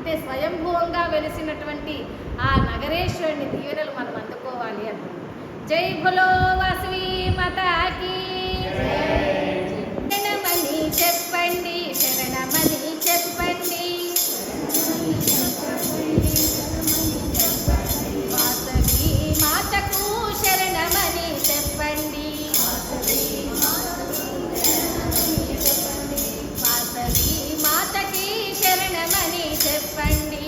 అంటే స్వయంభూవంగా వెలిసినటువంటి ఆ నగరేశ్వరుని దీవెనలు మనం అందుకోవాలి అని. జై భలో వాసవి మాతాకి శరణమని చెప్పండి, శరణమని చెప్పండి, వాసవి మాతకు శరణమని చెప్పండి, వాసవి మాతకి శరణమని చెప్పండి,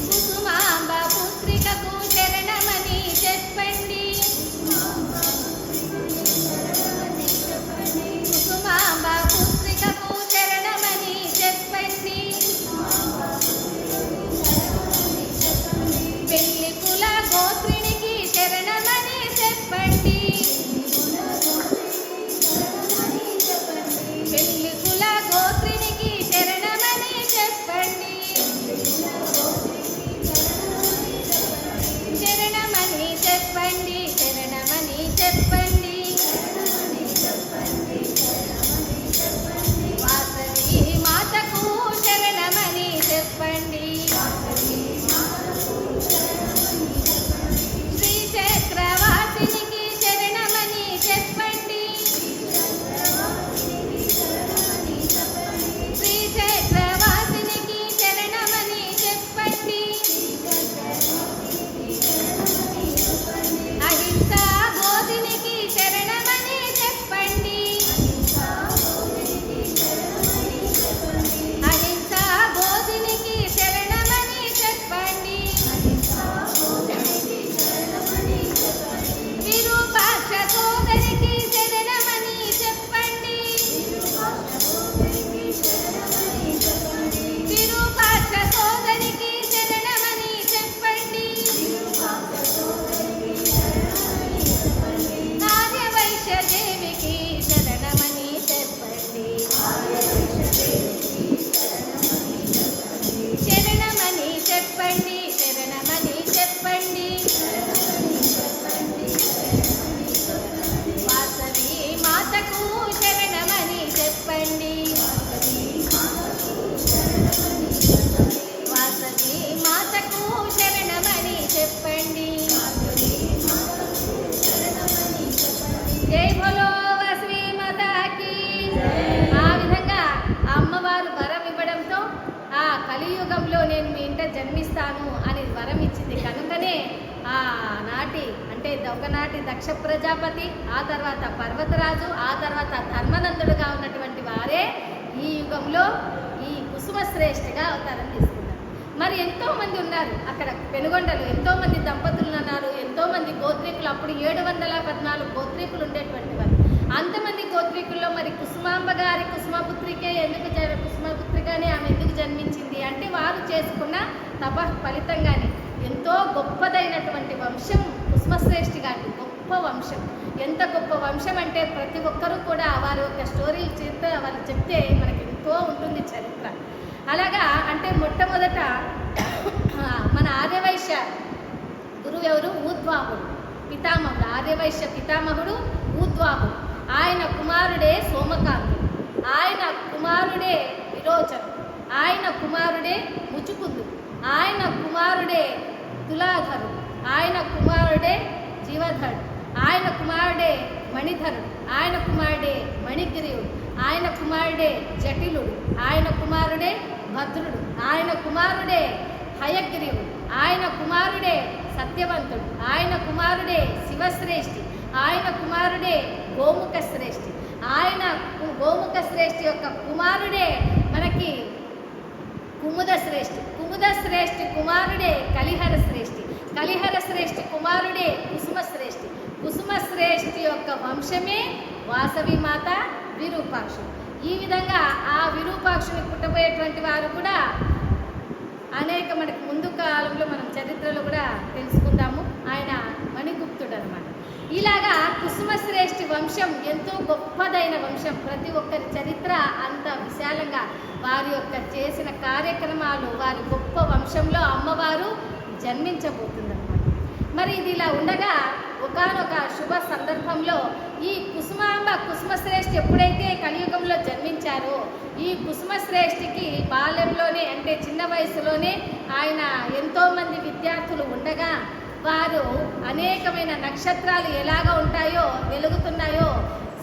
కుసుమాంబ పుత్రికకు శరణమని చెప్పండి, కుసుమాంబ పుత్రికకు శరణమని చెప్పండి, పెళ్లి కుల గోత్రినికి శరణమని చెప్పండి, పెళ్లి కుల గోత్రినికి శరణమని చెప్పండి, శరణమని చెప్పండి, శరణమని చెప్పండి, వాసవి మాతకు శరణమని చెప్పండి, శ్రీచక్రవాసినికి శరణమని చెప్పండి, శ్రీచక్రవాసినికి శరణమని చెప్పండి, అహింసా బోధినికి శరణమని చెప్పండి, అహింసా బోధినికి శరణమని చెప్పండి, విరూపాక్ష సోదరికి శరణమని చెప్పండి, విరూపాక్ష సోదరికి శరణమని చెప్పండి, ఆర్యవైశ్య దేవికి శరణమని చెప్పండి, శరణమని చెప్పండి, శరణమని చెప్పండి, వాసవి మాతకు శరణమని చెప్పండి, వాసవి మాతకు శరణమని చెప్పండి, జై భలో వాసవి మాతాకి. ఆ విధంగా ఆ అమ్మవారు వరం ఇవ్వడంతో ఆ కలియుగంలో నేను మీ ఇంట జన్మిస్తాను అని వరం ఇచ్చింది కనుకనే ఆ నాటి అంటే ఒకనాటి దక్ష ప్రజాపతి, ఆ తర్వాత పర్వతరాజు, ఆ తర్వాత ధర్మనందుడుగా ఉన్నటువంటి వారే ఈ యుగంలో ఈ కుసుమ శ్రేష్ఠిగా అవతారం తీసుకున్నారు. మరి ఎంతో మంది ఉన్నారు అక్కడ పెనుగొండలు, ఎంతో మంది దంపతులు ఉన్నారు, ఎంతో మంది గోత్రీకులు. అప్పుడు 714 గోత్రీకులు ఉండేటువంటి వారు. అంతమంది గోత్రీకుల్లో మరి కుసుమాంబ గారి కుసుమపుత్రికే ఎందుకు కుసుమపుత్రిగానే ఆమె ఎందుకు జన్మించింది అంటే వారు చేసుకున్న తప ఫలితంగానే. ఎంతో గొప్పదైనటువంటి వంశం కుసుమశ్రేష్ఠి గారి గొప్ప వంశం. ఎంత గొప్ప వంశం అంటే ప్రతి ఒక్కరూ కూడా వారి యొక్క స్టోరీలు చేత వాళ్ళు చెప్తే మనకి ఎంతో ఉంటుంది చరిత్ర. అలాగా అంటే మొట్టమొదట మన ఆర్యవైశ్య గురువు ఎవరు? ఊద్వాహుడు పితామహుడు. ఆర్యవైశ్య పితామహుడు ఊద్వాహుడు. ఆయన కుమారుడే సోమకాంతుడు, ఆయన కుమారుడే విరోచనుడు, ఆయన కుమారుడే ముచుకుందుడు, ఆయన కుమారుడే తులాధరుడు, ఆయన కుమారుడే జీవధరుడు, ఆయన కుమారుడే మణిధరుడు, ఆయన కుమారుడే మణిగిరియుడు, ఆయన కుమారుడే జటిలుడు, ఆయన కుమారుడే భద్రుడు, ఆయన కుమారుడే హయగ్రీవుడు, ఆయన కుమారుడే సత్యవంతుడు, ఆయన కుమారుడే శివశ్రేష్ఠి, ఆయన కుమారుడే గోముఖ శ్రేష్ఠి, ఆయన గోముఖ శ్రేష్ఠి యొక్క కుమారుడే మనకి కుముద శ్రేష్ఠి, కుముద శ్రేష్ఠి కుమారుడే కలిహర శ్రేష్ఠి, కలిహర శ్రేష్ఠి కుమారుడే కుసుమ శ్రేష్ఠి, కుసుమ శ్రేష్ఠి యొక్క వంశమే వాసవి మాత విరూపాక్షుడు. ఈ విధంగా ఆ విరూపాక్షుని పుట్టబోయేటువంటి వారు కూడా అనేక మనకి ముందు కాలంలో మనం చరిత్రలో కూడా తెలుసుకుందాము. ఆయన మణిగుప్తుడు అనమాట. ఇలాగా కుసుమ శ్రేష్ఠి వంశం ఎంతో గొప్పదైన వంశం. ప్రతి ఒక్కరి చరిత్ర అంత విశాలంగా వారి యొక్క చేసిన కార్యక్రమాలు వారి గొప్ప వంశంలో అమ్మవారు జన్మించబోతుందన్నమాట. మరి ఇది ఇలా ఉండగా ఒకానొక శుభ సందర్భంలో ఈ కుసుమాంబ కుసుమశ్రేష్ఠి ఎప్పుడైతే కలియుగంలో జన్మించి జన్మించారో ఈ కుసుమశ్రేష్ఠికి బాల్యంలోనే అంటే చిన్న వయసులోనే ఆయన ఎంతోమంది విద్యార్థులు ఉండగా వారు అనేకమైన నక్షత్రాలు ఎలాగ ఉంటాయో వెలుగుతున్నాయో,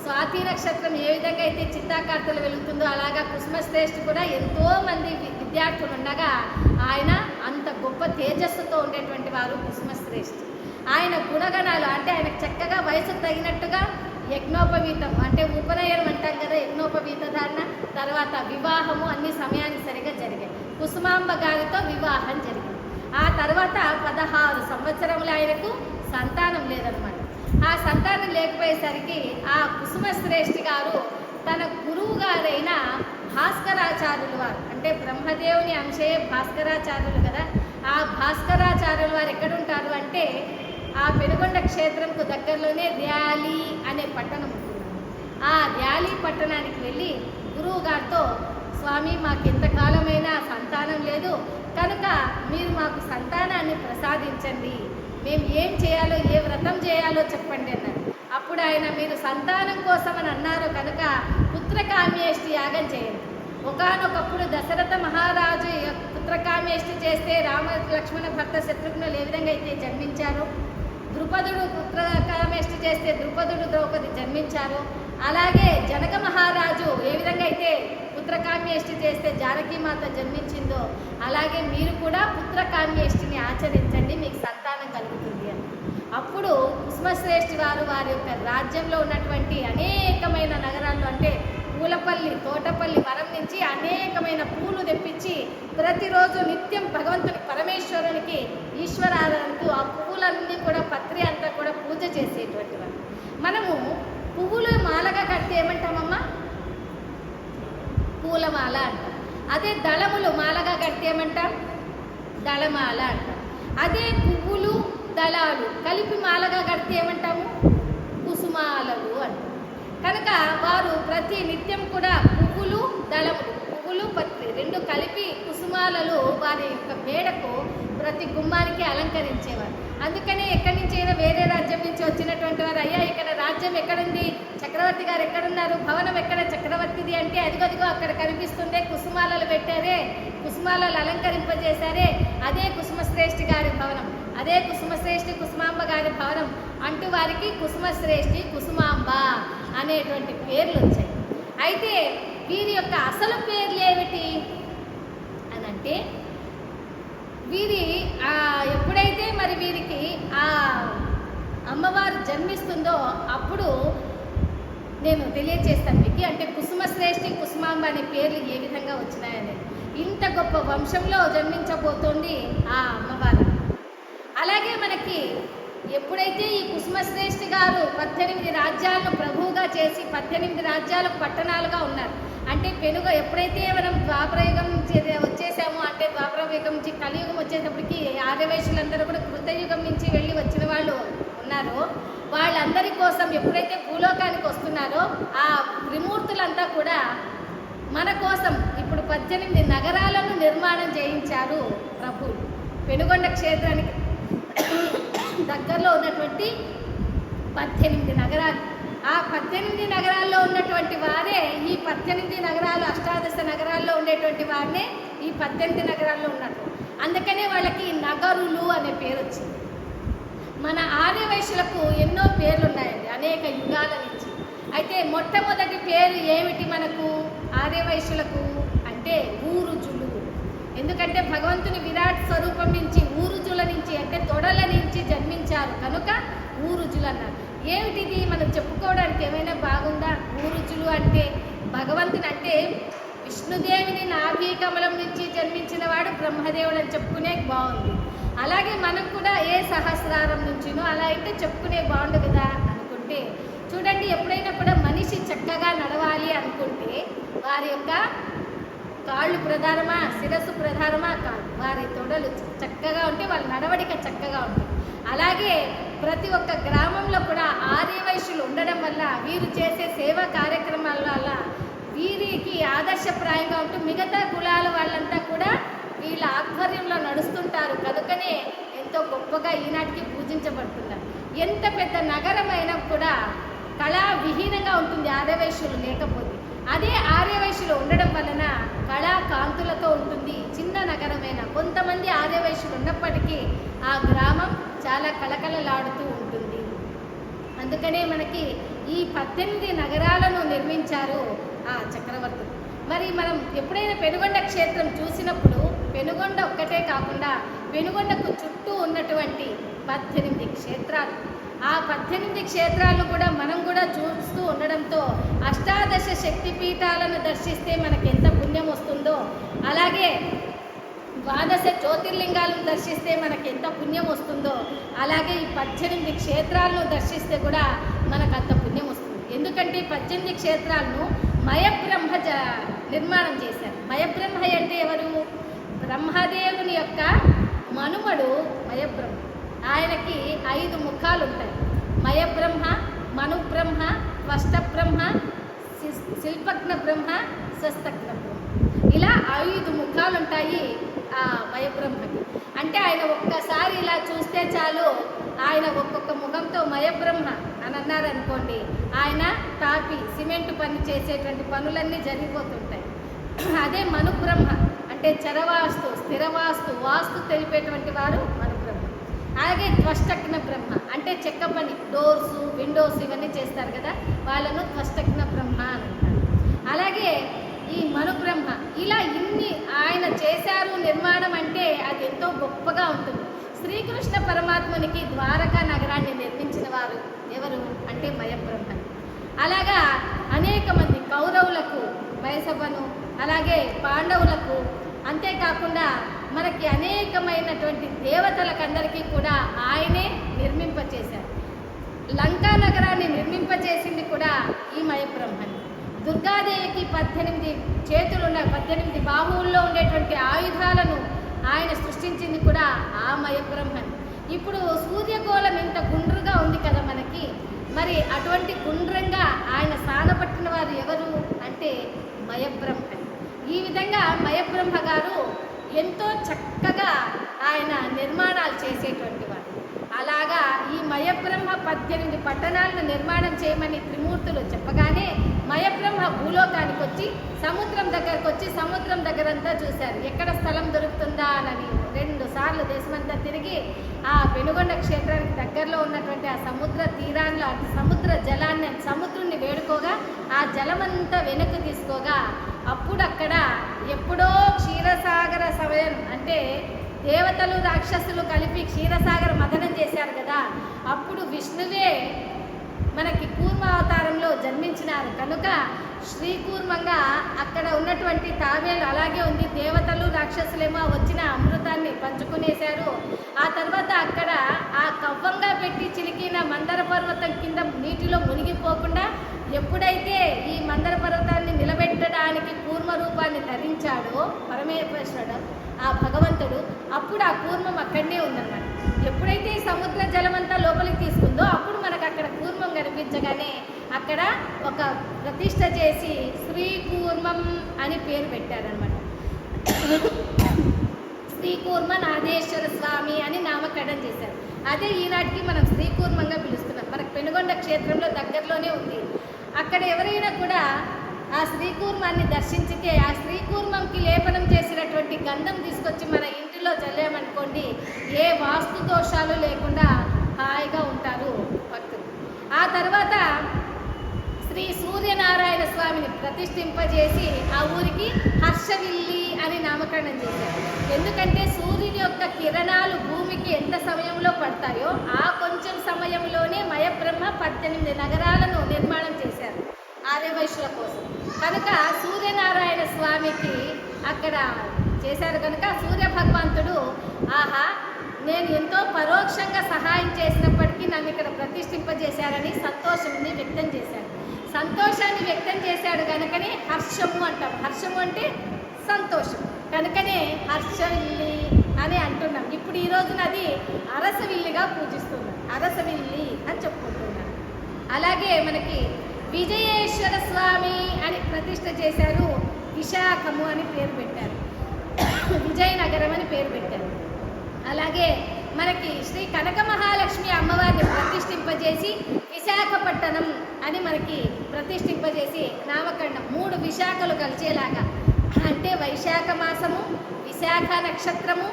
స్వాతి నక్షత్రం ఏ విధంగా అయితే చిత్తాకార్తలు వెలుగుతుందో అలాగా కుసుమశ్రేష్ఠి కూడా ఎంతోమంది విద్యార్థులు ఉండగా ఆయన అంత గొప్ప తేజస్సుతో ఉండేటువంటి వారు కుసుమశ్రేష్ఠి. ఆయన గుణగణాలు అంటే ఆయనకు చక్కగా వయసుకు తగినట్టుగా యజ్ఞోపవీతం అంటే ఉపనయనం అంటాం కదా, యజ్ఞోపవీత ధారణ, తర్వాత వివాహము అన్ని సమయానికి సరిగా జరిగాయి. కుసుమాంబ గారితో వివాహం జరిగింది. ఆ తర్వాత 16 సంవత్సరములు ఆయనకు సంతానం లేదనమాట. ఆ సంతానం లేకపోయేసరికి ఆ కుసుమశ్రేష్ఠి గారు తన గురువు గారైన భాస్కరాచార్యులు వారు అంటే బ్రహ్మదేవుని అంశే భాస్కరాచార్యులు కదా, ఆ భాస్కరాచార్యులు వారు ఎక్కడుంటారు అంటే ఆ పెనుగొండ క్షేత్రంకు దగ్గరలోనే ర్యాలీ అనే పట్టణం ఉంటుంది. ఆ ర్యాలీ పట్టణానికి వెళ్ళి గురువు గారితో, స్వామి మాకు ఎంతకాలమైనా సంతానం లేదు కనుక మీరు మాకు సంతానాన్ని ప్రసాదించండి, మేము ఏం చేయాలో ఏ వ్రతం చేయాలో చెప్పండి అన్నారు. అప్పుడు ఆయన, మీరు సంతానం కోసం అని అన్నారు కనుక పుత్రకామ్యేష్టి యాగం చేయండి. ఒకానొకప్పుడు దశరథ మహారాజు పుత్రకామ్యేష్టి చేస్తే రామ లక్ష్మణ భర్త శత్రుఘ్నులు ఏ విధంగా అయితే జన్మించారో, ద్రుపదుడు పుత్రకామ్యేష్టి చేస్తే ద్రుపదుడు ద్రౌపది జన్మించారు, అలాగే జనక మహారాజు ఏ విధంగా అయితే పుత్రకామ్యేష్టి చేస్తే జానకీమాత జన్మించిందో అలాగే మీరు కూడా పుత్రకామ్యేష్టిని ఆచరించండి, మీకు సంతానం కలుగుతుంది అని. అప్పుడు కుసుమశ్రేష్ఠి వారు వారి యొక్క రాజ్యంలో ఉన్నటువంటి అనేకమైన నగరాల్లో అంటే పూలపల్లి, తోటపల్లి, వరం నుంచి అనేకమైన పూలు తెప్పించి ప్రతిరోజు నిత్యం భగవంతుని పరమేశ్వరునికి ఈశ్వరారాధనకు ఆ పువ్వులన్నీ కూడా పత్రి అంతా కూడా పూజ చేసేటువంటి వారు. మనము పువ్వులు మాలగా కడితే ఏమంటామమ్మా? పూలమాల అంటాం. అదే దళములు మాలగా కడితే ఏమంటాం? దళమాల అంటాం. అదే పువ్వులు దళాలు కలిపి మాలగా కడితే ఏమంటాము? కుసుమాలలు అంటాం. కనుక వారు ప్రతి నిత్యం కూడా పువ్వులు దళములు, పువ్వులు పత్రి రెండు కలిపి కుసుమాలలు వారి యొక్క మేడకు ప్రతి గుమ్మానికి అలంకరించేవారు. అందుకనే ఎక్కడి నుంచి అయినా వేరే రాజ్యం నుంచి వచ్చినటువంటి వారు, అయ్యా ఇక్కడ రాజ్యం ఎక్కడుంది, చక్రవర్తి గారు ఎక్కడున్నారు, భవనం ఎక్కడ చక్రవర్తిది అంటే అదిగదిగో అక్కడ కనిపిస్తుందే, కుసుమాలలు పెట్టారే, కుసుమాలలు అలంకరింపజేశారే, అదే కుసుమశ్రేష్ఠి గారి భవనం, అదే కుసుమశ్రేష్ఠి కుసుమాంబ గారి భవనం అంటూ వారికి కుసుమశ్రేష్ఠి కుసుమాంబ అనేటువంటి పేర్లు వచ్చాయి. అయితే వీరి యొక్క అసలు పేర్లు ఏమిటి అని అంటే, వీరి ఎప్పుడైతే మరి వీరికి ఆ అమ్మవారు జన్మిస్తుందో అప్పుడు నేను తెలియచేస్తాను మీకు. అంటే కుసుమశ్రేష్ఠి కుసుమాంబ అనే పేర్లు ఏ విధంగా వచ్చినాయని. ఇంత గొప్ప వంశంలో జన్మించబోతోంది ఆ అమ్మవారు. అలాగే మనకి ఎప్పుడైతే ఈ కుసుమశ్రేష్ఠి గారు 18 రాజ్యాలను ప్రభువుగా చేసి 18 రాజ్యాలకు పట్టణాలుగా ఉన్నారు. అంటే ఎప్పుడైతే మనం ద్వాపరయుగం వచ్చేసామో అంటే ద్వాపరయుగం నుంచి కలియుగం వచ్చేటప్పటికి ఆర్యవైశ్యులందరూ కూడా కృతయుగం నుంచి వెళ్ళి వచ్చిన వాళ్ళు ఉన్నారో వాళ్ళందరి కోసం ఎప్పుడైతే భూలోకానికి వస్తున్నారో ఆ త్రిమూర్తులంతా కూడా మన కోసం ఇప్పుడు 18 నగరాలను నిర్మాణం చేయించారు ప్రభువులు. పెనుగొండ క్షేత్రానికి దగ్గరలో ఉన్నటువంటి 18 నగరాలు, ఆ 18 నగరాల్లో ఉన్నటువంటి వారే ఈ 18 నగరాలు, అష్టాదశ నగరాల్లో ఉండేటువంటి వారినే ఈ 18 నగరాల్లో ఉన్నారు. అందుకనే వాళ్ళకి నగరులు అనే పేరు వచ్చింది. మన ఆర్యవైశ్యులకు ఎన్నో పేర్లు ఉన్నాయండి అనేక యుగాల నుంచి. అయితే మొట్టమొదటి పేరు ఏమిటి మనకు ఆర్యవైశ్యులకు అంటే ఊరుజులు. ఎందుకంటే భగవంతుని విరాట్ స్వరూపం నుంచి ఊరుజుల నుంచి అంటే తొడల నుంచి జన్మించారు కనుక ఊరుజులు అన్నారు. ఏమిటిది మనం చెప్పుకోవడానికి ఏమైనా బాగుందా? ఊరుజులు అంటే భగవంతుని అంటే విష్ణుదేవిని నాభి కమలం నుంచి జన్మించిన వాడు బ్రహ్మదేవుడు అని చెప్పుకునే బాగుంది. అలాగే మనం కూడా ఏ సహస్రారం నుంచినో అలా అయితే చెప్పుకునే బాగుండు కదా అనుకుంటే చూడండి, ఎప్పుడైనా కూడా మనిషి చక్కగా నడవాలి అనుకుంటే వారి యొక్క కాళ్ళు ప్రధానమా శిరస్సు ప్రధానమా కాదు, వారి తొడలు చక్కగా ఉంటే వాళ్ళ నడవడిక చక్కగా ఉంటుంది. అలాగే ప్రతి ఒక్క గ్రామంలో కూడా ఆర్యవైశ్యులు ఉండడం వల్ల వీరు చేసే సేవా కార్యక్రమాల వల్ల వీరికి ఆదర్శప్రాయంగా ఉంటూ మిగతా కులాల వాళ్ళంతా కూడా వీళ్ళ ఆధ్వర్యంలో నడుస్తుంటారు. కనుకనే ఎంతో గొప్పగా ఈనాటికి పూజించబడుతున్నారు. ఎంత పెద్ద నగరమైనా కూడా కళా విహీనంగా ఉంటుంది ఆర్యవైశ్యులు లేకపోతే. అదే ఆర్యవైశ్యులు ఆర్యవైశ్యులు ఉండడం వలన కళా కాంతులతో ఉంటుంది. చిన్న నగరమైన కొంతమంది ఆర్యవైశ్యులు ఉన్నప్పటికీ ఆ గ్రామం చాలా కళకళలాడుతూ ఉంటుంది. అందుకనే మనకి ఈ 18 నగరాలను నిర్మించారు ఆ చక్రవర్తులు. మరి మనం ఎప్పుడైనా పెనుగొండ క్షేత్రం చూసినప్పుడు పెనుగొండ ఒక్కటే కాకుండా పెనుగొండకు చుట్టూ ఉన్నటువంటి 18 క్షేత్రాలు, ఆ 18 క్షేత్రాలను కూడా మనం కూడా చూస్తూ ఉండడంతో అష్టాదశ శక్తిపీఠాలను దర్శిస్తే మనకి ఎంత పుణ్యం వస్తుందో, అలాగే ద్వాదశ జ్యోతిర్లింగాలను దర్శిస్తే మనకి ఎంత పుణ్యం వస్తుందో, అలాగే ఈ 18 క్షేత్రాలను దర్శిస్తే కూడా మనకు అంత పుణ్యం వస్తుంది. ఎందుకంటే 18 క్షేత్రాలను మయబ్రహ్మ నిర్మాణం చేశారు. మయబ్రహ్మ అంటే ఎవరు? బ్రహ్మదేవుని యొక్క మనుమడు మయబ్రహ్మ. ఆయనకి 5 ముఖాలు ఉంటాయి. మయబ్రహ్మ, మనుబ్రహ్మ, త్వష్టబ్రహ్మ, శిల్పజ్ఞ బ్రహ్మ, శస్తజ్ఞ బ్రహ్మ. ఇలా 5 ముఖాలు ఉంటాయి ఆ మయబ్రహ్మకి. అంటే ఆయన ఒక్కసారి ఇలా చూస్తే చాలు, ఆయన ఒక్కొక్క ముఖంతో మయబ్రహ్మ అని అన్నారనుకోండి, ఆయన తాపి సిమెంట్ పని చేసేటువంటి పనులన్నీ జరిగిపోతుంటాయి. అదే మనుబ్రహ్మ అంటే చరవాస్తు, స్థిరవాస్తు, వాస్తు తెలిపేటువంటి వారు మనుబ్రహ్మ. అలాగే త్వష్టజ్ఞ బ్రహ్మ అంటే చెక్క పని, డోర్స్, విండోస్ ఇవన్నీ చేస్తారు కదా, వాళ్ళను త్వష్టజ్ఞ బ్రహ్మ అని అంటారు. అలాగే ఈ మనుబ్రహ్మ ఇలా ఇన్ని ఆయన చేశారు నిర్మాణం అంటే అది ఎంతో గొప్పగా ఉంటుంది. శ్రీకృష్ణ పరమాత్మునికి ద్వారకా నగరాన్ని నిర్మించిన వారు ఎవరు అంటే మయబ్రహ్మ. అలాగా అనేక మంది కౌరవులకు వయసభను, అలాగే పాండవులకు, అంతేకాకుండా మనకి అనేకమైనటువంటి దేవతలకందరికీ కూడా ఆయనే నిర్మింపచేశారు. లంకా నగరాన్ని నిర్మింపచేసింది కూడా ఈ మయబ్రహ్మని. దుర్గాదేవికి 18 చేతులు ఉన్నాయి, 18 బాహువుల్లో ఉండేటువంటి ఆయుధాలను ఆయన సృష్టించింది కూడా ఆ మయబ్రహ్మని. ఇప్పుడు సూర్యగోళం ఇంత గుండ్రుగా ఉంది కదా మనకి, మరి అటువంటి గుండ్రంగా ఆయన స్థానపట్టిన వారు ఎవరు అంటే మయబ్రహ్మని. ఈ విధంగా మయబ్రహ్మ గారు ఎంతో చక్కగా ఆయన నిర్మాణాలు చేసేటువంటి వారు. అలాగా ఈ మయబ్రహ్మ 18 పట్టణాలను నిర్మాణం చేయమని త్రిమూర్తులు చెప్పగానే మయబ్రహ్మ భూలోకానికి వచ్చి సముద్రం దగ్గరకు వచ్చి సముద్రం దగ్గరంతా చూశారు, ఎక్కడ స్థలం దొరుకుతుందా అని 2 సార్లు దేశమంతా తిరిగి ఆ పెనుగొండ క్షేత్రానికి దగ్గరలో ఉన్నటువంటి ఆ సముద్ర తీరాల్లో సముద్ర జలాన్ని, సముద్రుణ్ణి వేడుకోగా ఆ జలమంతా వెనక్కి తీసుకోగా అప్పుడు అక్కడ ఎప్పుడో క్షీరసాగర సమయం అంటే దేవతలు రాక్షసులు కలిపి క్షీరసాగర మదనం చేశారు కదా, అప్పుడు విష్ణువే మనకి కూర్మ అవతారంలో జన్మించినారు కనుక శ్రీకూర్మంగా అక్కడ ఉన్నటువంటి తాబేలు అలాగే ఉంది. దేవతలు రాక్షసులేమో వచ్చిన అమృతాన్ని పంచుకునేశారు. ఆ తర్వాత అక్కడ ఆ కవ్వంగా పెట్టి చిలికిన మందర పర్వతం కింద నీటిలో మునిగిపోకుండా ఎప్పుడైతే ఈ మందర పర్వతాన్ని నిలబెట్టడానికి కూర్మ రూపాన్ని ధరించాడో పరమేశ్వరుడు ఆ భగవంతుడు, అప్పుడు ఆ కూర్మం అక్కడనే ఉందన్నమాట. ఎప్పుడైతే ఈ సముద్ర జలమంతా లోపలికి తీసుకుందో అప్పుడు మనకు అక్కడ కూర్మం కనిపించగానే అక్కడ ఒక ప్రతిష్ఠ చేసి శ్రీకూర్మం అని పేరు పెట్టారనమాట. శ్రీకూర్మ నాదేశ్వర స్వామి అని నామకరణం చేశారు. అదే ఈనాటికి మనం శ్రీకూర్మంగా పిలుస్తున్నాం. మనకు పెనుగొండ క్షేత్రంలో దగ్గరలోనే ఉంది. అక్కడ ఎవరైనా కూడా ఆ శ్రీకూర్మాన్ని దర్శించితే ఆ శ్రీకూర్మంకి లేపనం చేసినటువంటి గంధం తీసుకొచ్చి మన ఇంటిలో చల్లామనుకోండి, ఏ వాస్తు దోషాలు లేకుండా హాయిగా ఉంటారు భక్తులు. ఆ తర్వాత శ్రీ సూర్యనారాయణ స్వామిని ప్రతిష్ఠింపజేసి ఆ ఊరికి హర్షవిల్లి అని నామకరణం చేశారు. ఎందుకంటే సూర్యుని యొక్క కిరణాలు భూమికి ఎంత సమయంలో పడతాయో ఆ కొంచెం సమయంలోనే మయబ్రహ్మ 18 నగరాలను నిర్మాణం చేశారు ఆర్యవైశ్యుల కోసం. కనుక సూర్యనారాయణ స్వామికి అక్కడ చేశారు కనుక సూర్య భగవంతుడు ఆహా నేను ఎంతో పరోక్షంగా సహాయం చేసినప్పటికీ నన్ను ఇక్కడ ప్రతిష్ఠింపజేశారని సంతోషాన్ని వ్యక్తం చేశాడు. సంతోషాన్ని వ్యక్తం చేశాడు కనుకనే హర్షము అంటాం. హర్షము అంటే సంతోషం, కనుకనే హర్షవిల్లి అని అంటున్నాం. ఇప్పుడు ఈ రోజున అది అరసవిల్లిగా పూజిస్తున్నాం, అరసవిల్లి అని చెప్పుకుంటున్నాం. అలాగే మనకి విజయేశ్వర స్వామి అని ప్రతిష్ఠ చేశారు. విశాఖము అని పేరు పెట్టారు, విజయనగరం అని పేరు పెట్టారు. అలాగే మనకి శ్రీ కనక మహాలక్ష్మి అమ్మవారిని ప్రతిష్ఠింపజేసి విశాఖపట్టణం అని మనకి ప్రతిష్ఠింపజేసి నామకరణం 3 విశాఖలు కలిసేలాగా, అంటే వైశాఖ మాసము, విశాఖ నక్షత్రము,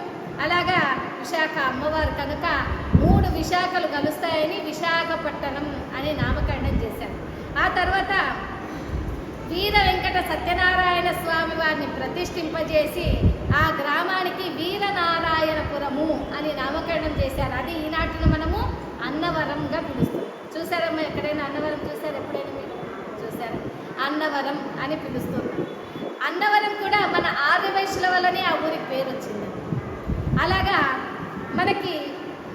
అలాగా విశాఖ అమ్మవారు కనుక 3 విశాఖలు కలుస్తాయని విశాఖపట్టణం అని నామకరణం చేశారు. ఆ తర్వాత వీర వెంకట సత్యనారాయణ స్వామి వారిని ప్రతిష్ఠింపజేసి ఆ గ్రామానికి వీరనారాయణపురము అని నామకరణం చేశారు. అది ఈనాటిని మనము అన్నవరంగా పిలుస్తాం. చూసారమ్మా, ఎక్కడైనా అన్నవరం చూసారు? ఎప్పుడైనా మీరు చూసారా? అన్నవరం అని పిలుస్తున్నాం. అన్నవరం కూడా మన ఆర్యవైశ్యుల వల్లనే ఆ ఊరికి పేరు వచ్చింది. అలాగా మనకి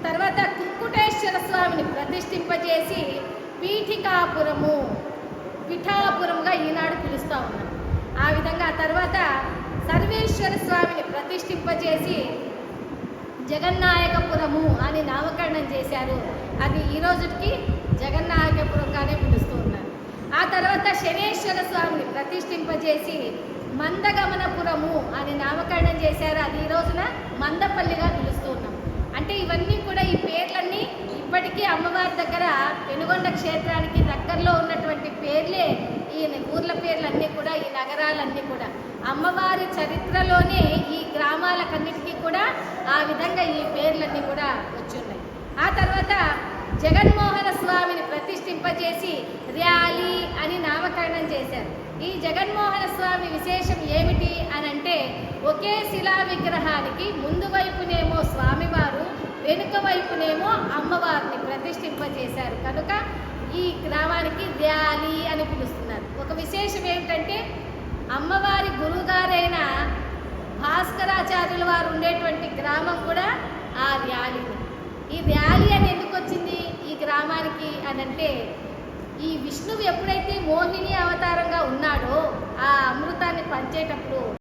తర్వాత కుక్కుటేశ్వర స్వామిని ప్రతిష్ఠింపజేసి పీఠికాపురము, పిఠాపురంగా ఈనాడు పిలుస్తూ ఉన్నాం. ఆ విధంగా తర్వాత సర్వేశ్వర స్వామిని ప్రతిష్ఠింపజేసి జగన్నాయకపురము అని నామకరణం చేశారు. అది ఈ రోజుకి జగన్నాయకపురంగానే పిలుస్తూ ఉన్నారు. ఆ తర్వాత శనేశ్వర స్వామిని ప్రతిష్ఠింపజేసి మందగమనపురము అని నామకరణం చేశారు. అది ఈ రోజున మందపల్లిగా పిలుస్తూ ఉన్నాం. అంటే ఇవన్నీ కూడా ఈ పేర్లన్నీ ఇప్పటికీ అమ్మవారి దగ్గర పెనుగొండ క్షేత్రానికి దగ్గరలో ఉన్నటువంటి పేర్లే. ఈ ఊర్ల పేర్లన్నీ కూడా, ఈ నగరాలన్నీ కూడా అమ్మవారి చరిత్రలోనే ఈ గ్రామాలకన్నిటికీ కూడా ఆ విధంగా ఈ పేర్లన్నీ కూడా వచ్చున్నాయి. ఆ తర్వాత జగన్మోహన స్వామిని ప్రతిష్ఠింపజేసి ర్యాలీ అని నామకరణం చేశారు. ఈ జగన్మోహన స్వామి విశేషం ఏమిటి అని అంటే, ఒకే శిలా విగ్రహానికి ముందు వైపునేమో స్వామివారు, వెనుక వైపునేమో అమ్మవారిని ప్రతిష్ఠింపజేశారు కనుక ఈ గ్రామానికి ర్యాలీ అని పిలుస్తున్నారు. ఒక విశేషం ఏమిటంటే, అమ్మవారి గురువుగారైన భాస్కరాచార్యుల వారు ఉండేటువంటి గ్రామం కూడా ఆ ర్యాలీని. ఈ ర్యాలీ అని ఎందుకు వచ్చింది ఈ గ్రామానికి అని అంటే, ఈ విష్ణువు ఎప్పుడైతే మోహిని అవతారంగా ఉన్నాడో ఆ అమృతాన్ని పంచేటప్పుడు